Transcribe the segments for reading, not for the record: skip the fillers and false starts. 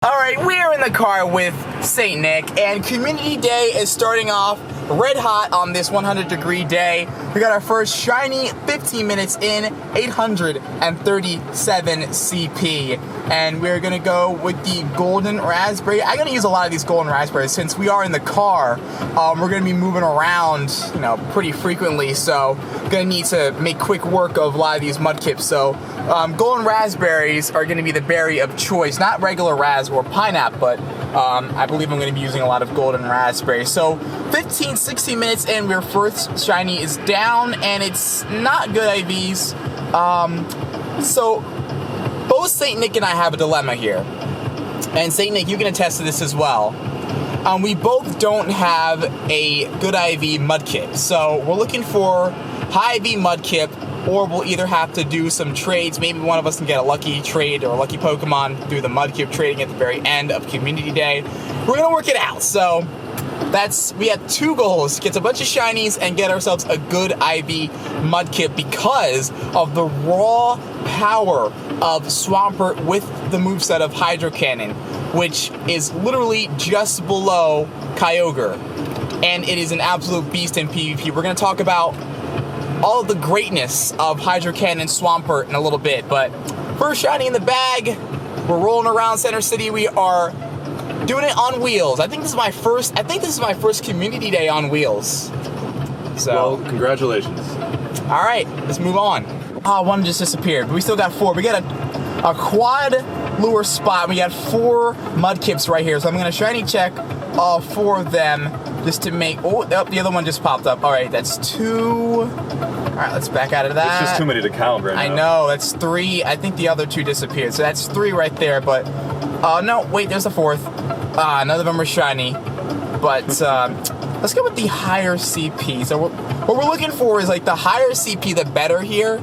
Alright, we're in the car with St. Nick, and Community Day is starting off red hot on this 100-degree day. We got our first shiny 15 minutes in, 837 CP. And we're gonna go with the golden raspberry. I'm gonna use a lot of these golden raspberries since we are in the car. We're gonna be moving around, pretty frequently, so gonna need to make quick work of a lot of these mudkips. So golden raspberries are gonna be the berry of choice, not regular ras or pineapple, but I believe I'm gonna be using a lot of golden raspberries. So 16 minutes in, your first shiny is down, and it's not good IVs. So both St. Nick and I have a dilemma here. And St. Nick, you can attest to this as well. We both don't have a good IV Mudkip. So we're looking for high IV Mudkip, or we'll either have to do some trades. Maybe one of us can get a lucky trade or a lucky Pokemon through the Mudkip trading at the very end of Community Day. We're gonna work it out. So we have two goals: get a bunch of shinies and get ourselves a good IV Mudkip because of the raw power of Swampert with the moveset of Hydro Cannon, which is literally just below Kyogre. And it is an absolute beast in PvP. We're going to talk about all of the greatness of Hydro Cannon Swampert in a little bit, but first shiny in the bag. We're rolling around Center City. We are doing it on wheels. I think this is my first Community Day on wheels. So, well, congratulations. All right, let's move on. Oh, one just disappeared, but we still got four. We got a quad lure spot. We got 4 Mudkips right here, so I'm gonna shiny check all 4 of them just to make. Oh, the other one just popped up. All right, that's 2. All right, let's back out of that. It's just too many to count right now. I know, that's 3. I think the other 2 disappeared, so that's 3 right there. But no, wait, there's a 4th. None of them are shiny, but let's go with the higher CP. So what we're looking for is like the higher CP, the better here,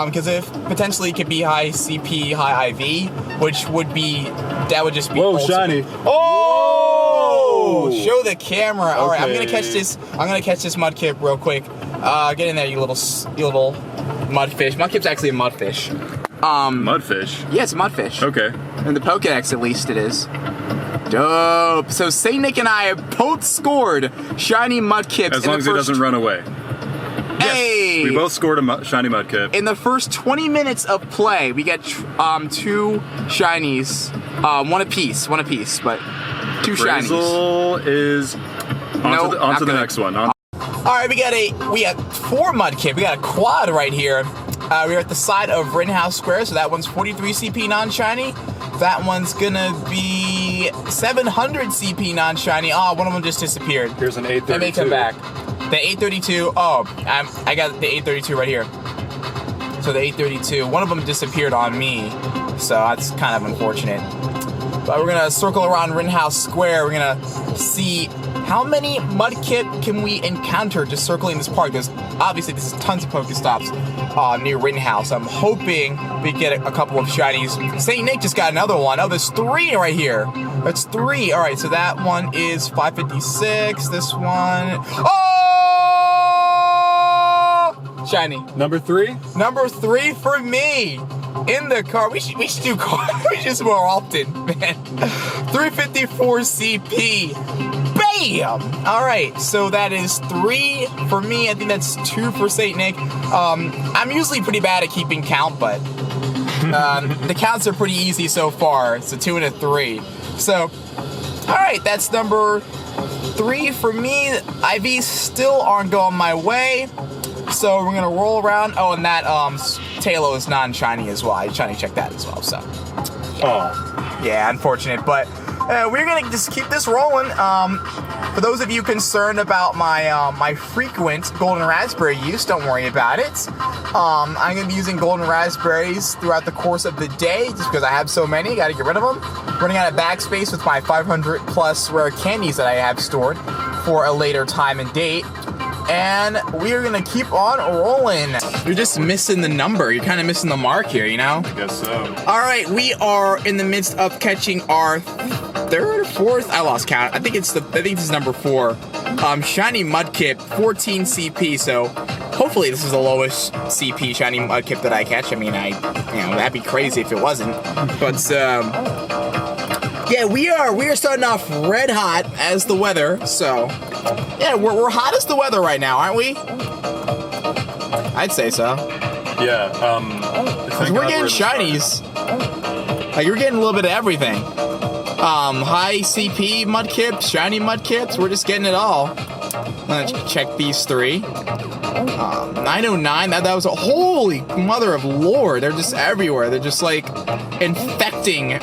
because if potentially it could be high CP, high IV, which would just be. Whoa, shiny! Oh, show the camera. Okay. All right, I'm gonna catch this Mudkip real quick. Get in there, you little mudfish. Mudkip's actually a mudfish. Mudfish? Yeah, it's a mudfish. Okay. In the Pokédex, at least, it is. Dope. So St. Nick and I have both scored shiny Mudkips. As long as it doesn't run away. Hey! Yes, we both scored a shiny Mudkip. In the first 20 minutes of play, we get 2 shinies. One apiece, but 2 shinies. Appraisal is on to the next one. All right, we got 4 Mudkip. We got a quad right here. We're at the side of Rittenhouse Square, so that one's 43 CP non-shiny. That one's gonna be 700 CP non-shiny. Oh, one of them just disappeared. Here's an 832. Let me come back. The 832. Oh, I got the 832 right here. So the 832. One of them disappeared on me, so that's kind of unfortunate. But we're gonna circle around Rittenhouse Square. We're gonna see how many Mudkip can we encounter just circling this park. Because obviously this is tons of Pokestops near Rittenhouse. I'm hoping we get a couple of shinies. St. Nick just got another one. Oh, there's 3 right here. That's 3. All right, so that one is 556. This one. Oh! Shiny. Number 3? Number 3 for me. In the car. We should do car. We should more often, man. 354 CP. Bam! Alright, so that is 3 for me. I think that's 2 for St. Nick. I'm usually pretty bad at keeping count, but the counts are pretty easy so far. It's a 2 and a 3. So, alright, that's number 3 for me. IVs still aren't going my way. So we're gonna roll around. Oh, and that Tailo is non-shiny as well. I shiny check that as well. So, oh, yeah, unfortunate, but we're gonna just keep this rolling. For those of you concerned about my frequent golden raspberry use, don't worry about it. I'm gonna be using golden raspberries throughout the course of the day, just because I have so many. Got to get rid of them. Running out of bag space with my 500 plus rare candies that I have stored for a later time and date. And we are gonna keep on rolling. You're just missing the number. You're kind of missing the mark here, you know? I guess so. All right, we are in the midst of catching our 3rd or 4th. I lost count. I think this is number 4. Shiny Mudkip, 14 CP. So hopefully this is the lowest CP shiny Mudkip that I catch. I mean, that'd be crazy if it wasn't. But Yeah, we are starting off red hot as the weather. So, yeah, we're hot as the weather right now, aren't we? I'd say so. Yeah. We're getting shinies. Like, you're getting a little bit of everything. High CP Mudkip, shiny Mudkips. We're just getting it all. Let's check these three. 909. That was a holy mother of lord. They're just everywhere. They're just like infecting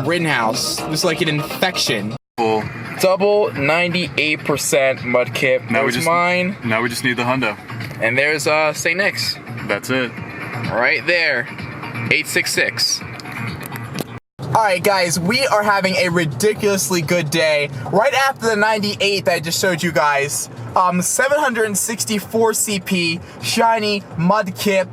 Rittenhouse. Just like an infection. Cool. Double 98% Mudkip. There's mine. Now we just need the hundo. And there's St. Nick's. That's it. Right there. 866. Alright guys, we are having a ridiculously good day. Right after the 98 that I just showed you guys, 764 CP, shiny Mudkip.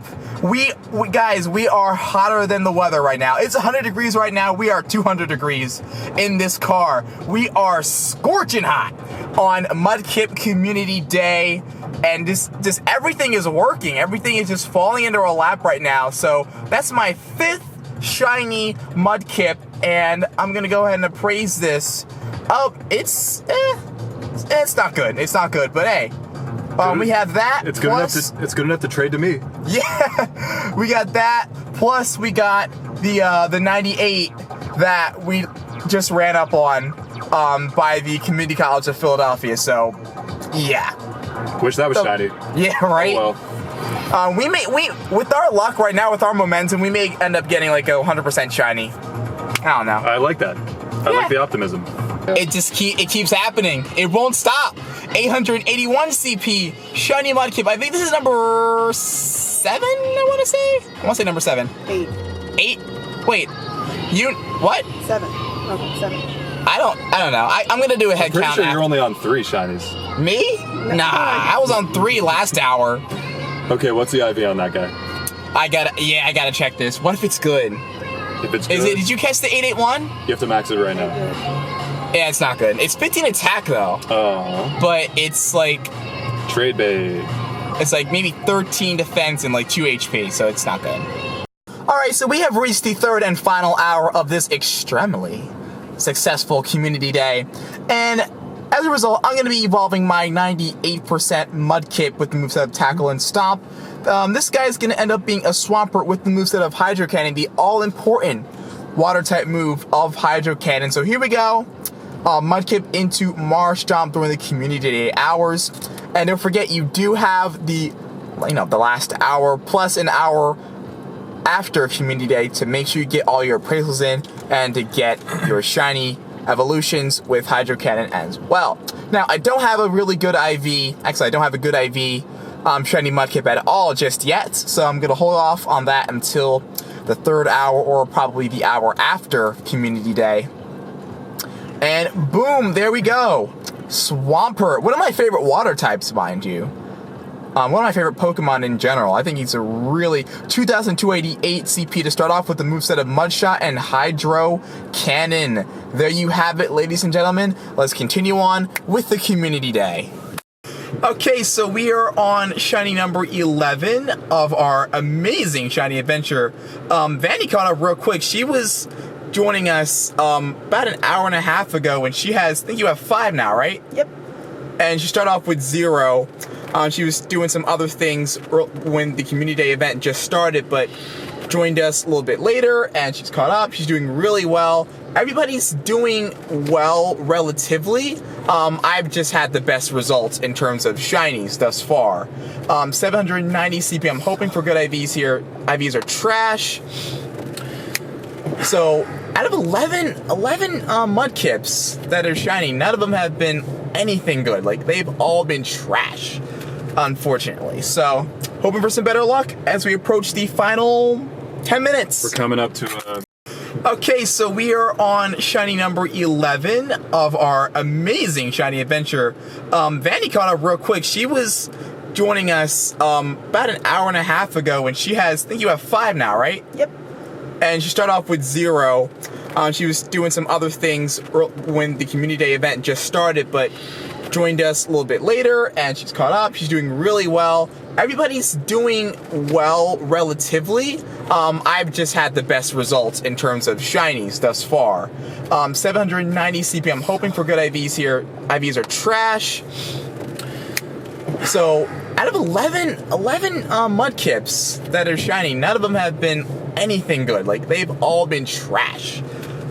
Guys, we are hotter than the weather right now. It's 100 degrees right now. We are 200 degrees in this car. We are scorching hot on Mudkip Community Day. And just everything is working. Everything is just falling into our lap right now. So that's my 5th shiny Mudkip, and I'm gonna go ahead and appraise this. Oh, it's not good. It's not good, but hey, we have that. It's good enough. It's good enough to trade to me. Yeah, we got that. Plus, we got the 98 that we just ran up on by the Community College of Philadelphia. So, yeah. Wish that was shiny. Yeah, right. Oh, well. We with our luck right now, with our momentum, we may end up getting like a 100% shiny. I don't know. I like that. I like the optimism. It keeps happening. It won't stop. 881 CP, shiny Mudkip. I think this is number 7. I want to say number 7. 8. 8. Wait, what? 7. Okay, 7. I don't know. I'm gonna do a head count. Pretty sure you're only on 3 shinies. Me? Nah, I was on 3 last hour. Okay, what's the IV on that guy? I gotta check this. What if it's good? If it's good, Did you catch the 881? you have to max it right now. Yeah, it's not good. It's 15 attack though. Oh. But it's like Trade bait. It's like maybe 13 defense and like 2 HP, so it's not good. Alright, so we have reached the 3rd and final hour of this extremely successful community day. And as a result, I'm going to be evolving my 98% Mudkip with the moveset of Tackle and Stomp. This guy is going to end up being a Swampert with the moveset of Hydro Cannon, the all-important water-type move of Hydro Cannon. So here we go. Mudkip into Marsh Jump during the Community Day hours. And don't forget, you do have the last hour plus an hour after Community Day to make sure you get all your appraisals in and to get your shiny evolutions with Hydro Cannon as well. Now, I don't have a really good IV. Actually, I don't have a good IV shiny Mudkip at all just yet, so I'm going to hold off on that until the 3rd hour or probably the hour after Community Day. And boom, there we go. Swampert. One of my favorite water types, mind you. One of my favorite Pokemon in general. I think he's a really 2,288 CP to start off with the moveset of Mudshot and Hydro Cannon. There you have it, ladies and gentlemen. Let's continue on with the Community Day. Okay, so we are on shiny number 11 of our amazing shiny adventure. Vanny caught up real quick. She was joining us about an hour and a half ago, and she has, I think you have 5 now, right? Yep. And she started off with 0. She was doing some other things when the Community Day event just started, but joined us a little bit later, and she's caught up. She's doing really well. Everybody's doing well relatively. I've just had the best results in terms of shinies thus far. 790 CP. I'm hoping for good IVs here. IVs are trash. So out of 11 Mudkips that are shiny, none of them have been anything good. Like, they've all been trash, unfortunately. So hoping for some better luck as we approach the final 10 minutes. We're coming up to Okay, so we are on shiny number 11 of our amazing shiny adventure. Vanny caught up real quick. She was joining us about an hour and a half ago, and she has, I think you have 5 now, right? Yep. And she started off with 0. She was doing some other things when the Community Day event just started, but joined us a little bit later, and she's caught up. She's doing really well. Everybody's doing well relatively. I've just had the best results in terms of shinies thus far. 790 CP. I'm hoping for good IVs here. IVs are trash. So out of 11 Mudkips that are shiny, none of them have been anything good. Like, they've all been trash,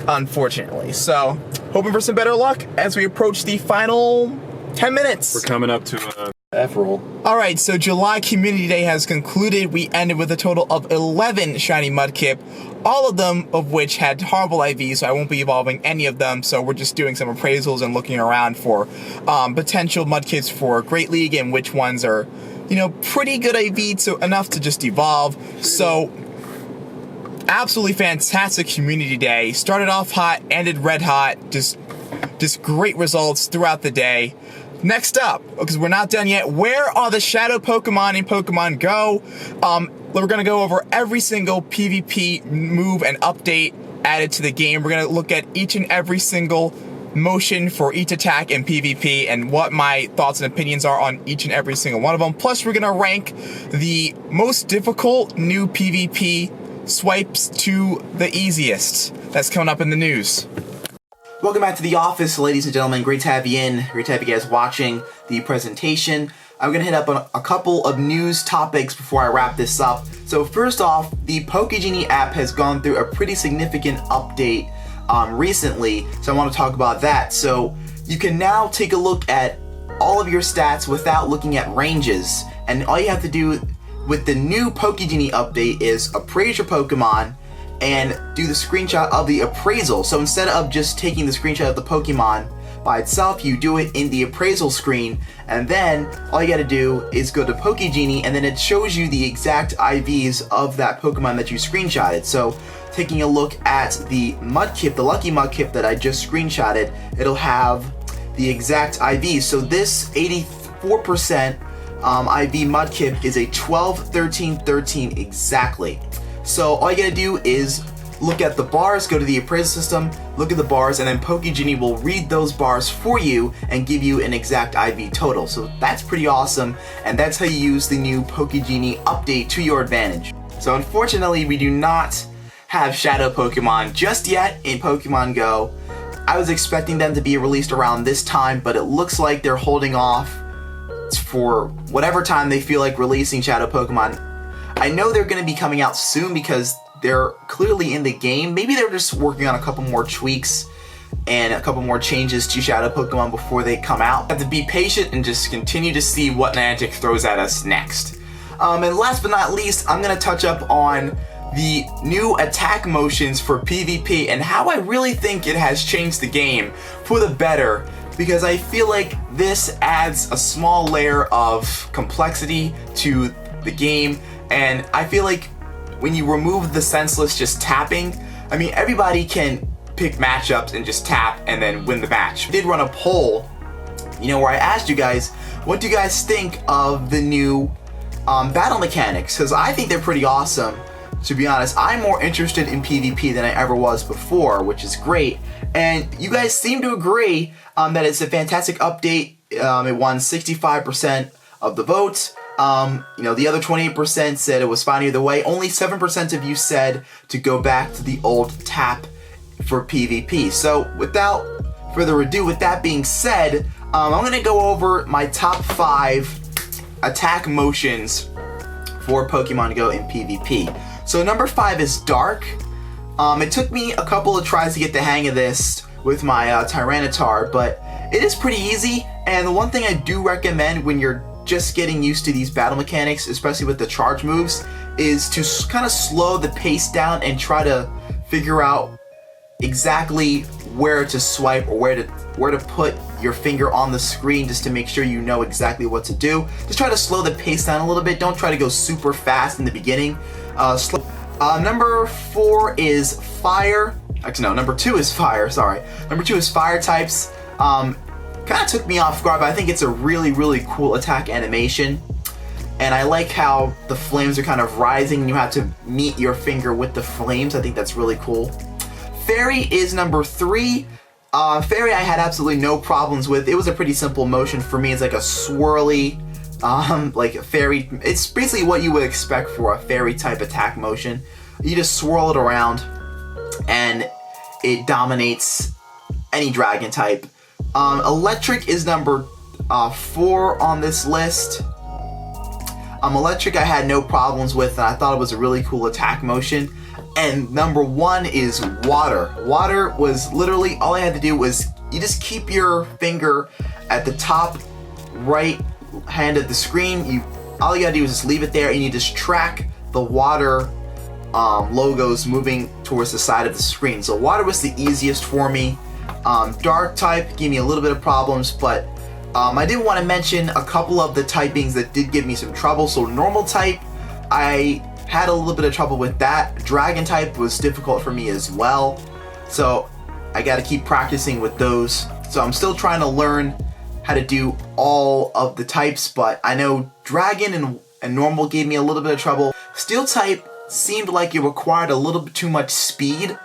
unfortunately. So hoping for some better luck as we approach the final 10 minutes. We're coming up to F-roll. Alright, so July Community Day has concluded. We ended with a total of 11 shiny Mudkip, all of them of which had horrible IVs, so I won't be evolving any of them, so we're just doing some appraisals and looking around for potential Mudkips for Great League and which ones are, you know, pretty good IV, so enough to just evolve. So, absolutely fantastic Community Day. Started off hot, ended red hot, just great results throughout the day. Next up, because we're not done yet, where are the Shadow Pokemon in Pokemon Go? We're going to go over every single PvP move and update added to the game. We're going to look at each and every single motion for each attack in PvP and what my thoughts and opinions are on each and every single one of them. Plus, we're going to rank the most difficult new PvP swipes to the easiest. That's coming up in the news. Welcome back to the office, ladies and gentlemen. Great to have you in. Great to have you guys watching the presentation. I'm going to hit up on a couple of news topics before I wrap this up. So first off, the Poké Genie app has gone through a pretty significant update recently, so I want to talk about that. So you can now take a look at all of your stats without looking at ranges, and all you have to do with the new Poké Genie update is appraise your Pokemon and do the screenshot of the appraisal. So instead of just taking the screenshot of the Pokemon by itself, you do it in the appraisal screen, and then all you gotta do is go to Poké Genie, and then it shows you the exact IVs of that Pokemon that you screenshotted. So taking a look at the Mudkip, the Lucky Mudkip that I just screenshotted, it'll have the exact IVs. So this 84% IV Mudkip is a 12, 13, 13 exactly. So all you gotta do is look at the bars, go to the appraisal system, look at the bars, and then Poké Genie will read those bars for you and give you an exact IV total. So that's pretty awesome, and that's how you use the new Poké Genie update to your advantage. So unfortunately, we do not have Shadow Pokemon just yet in Pokemon Go. I was expecting them to be released around this time, but it looks like they're holding off for whatever time they feel like releasing Shadow Pokemon. I know they're going to be coming out soon because they're clearly in the game. Maybe they're just working on a couple more tweaks and a couple more changes to Shadow Pokemon before they come out. Have to be patient and just continue to see what Niantic throws at us next. And last but not least, I'm going to touch up on the new attack motions for PvP and how I really think it has changed the game for the better, because I feel like this adds a small layer of complexity to the game. And I feel like when you remove the senseless just tapping, I mean, everybody can pick matchups and just tap and then win the match. I did run a poll, you know, where I asked you guys, what do you guys think of the new battle mechanics? Because I think they're pretty awesome. To be honest, I'm more interested in PvP than I ever was before, which is great. And you guys seem to agree that it's a fantastic update. It won 65% of the votes. You know, the other 28% said it was fine either way. Only 7% of you said to go back to the old tap for PvP. So without further ado, with that being said, I'm going to go over my top 5 attack motions for Pokemon Go in PvP. So number 5 is Dark. It took me a couple of tries to get the hang of this with my Tyranitar, but it is pretty easy. And the one thing I do recommend when you're just getting used to these battle mechanics, especially with the charge moves, is to kind of slow the pace down and try to figure out exactly where to swipe or where to put your finger on the screen, just to make sure you know exactly what to do. Just try to slow the pace down a little bit. Don't try to go super fast in the beginning. Number 4 is Fire. Actually, no, number 2 is Fire, sorry. Number 2 is Fire types. Kind of took me off guard, but I think it's a really, really cool attack animation. And I like how the flames are kind of rising and you have to meet your finger with the flames. I think that's really cool. Fairy is number 3. Fairy I had absolutely no problems with. It was a pretty simple motion for me. It's like a swirly, like a fairy. It's basically what you would expect for a fairy type attack motion. you just swirl it around and it dominates any dragon type. Electric is number 4 on this list. Electric I had no problems with, and I thought it was a really cool attack motion. And number 1 is water. Water was literally, all I had to do was, you just keep your finger at the top right hand of the screen. All you gotta do is just leave it there, and you just track the water logos moving towards the side of the screen. So water was the easiest for me. Dark type gave me a little bit of problems, but I did want to mention a couple of the typings that did give me some trouble. So normal type, I had a little bit of trouble with that. Dragon type was difficult for me as well. So I got to keep practicing with those. So I'm still trying to learn how to do all of the types, but I know dragon and normal gave me a little bit of trouble. Steel type seemed like it required a little bit too much speed.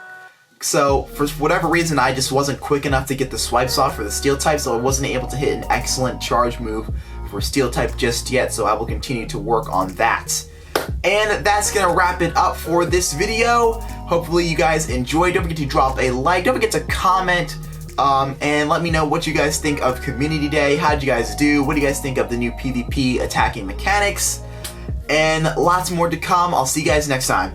So for whatever reason, I just wasn't quick enough to get the swipes off for the steel type, so I wasn't able to hit an excellent charge move for steel type just yet, so I will continue to work on that. And that's gonna wrap it up for this video. Hopefully you guys enjoyed. Don't forget to drop a like, don't forget to comment, and let me know what you guys think of Community Day. How did you guys do? What do you guys think of the new PvP attacking mechanics? And lots more to come. I'll see you guys next time.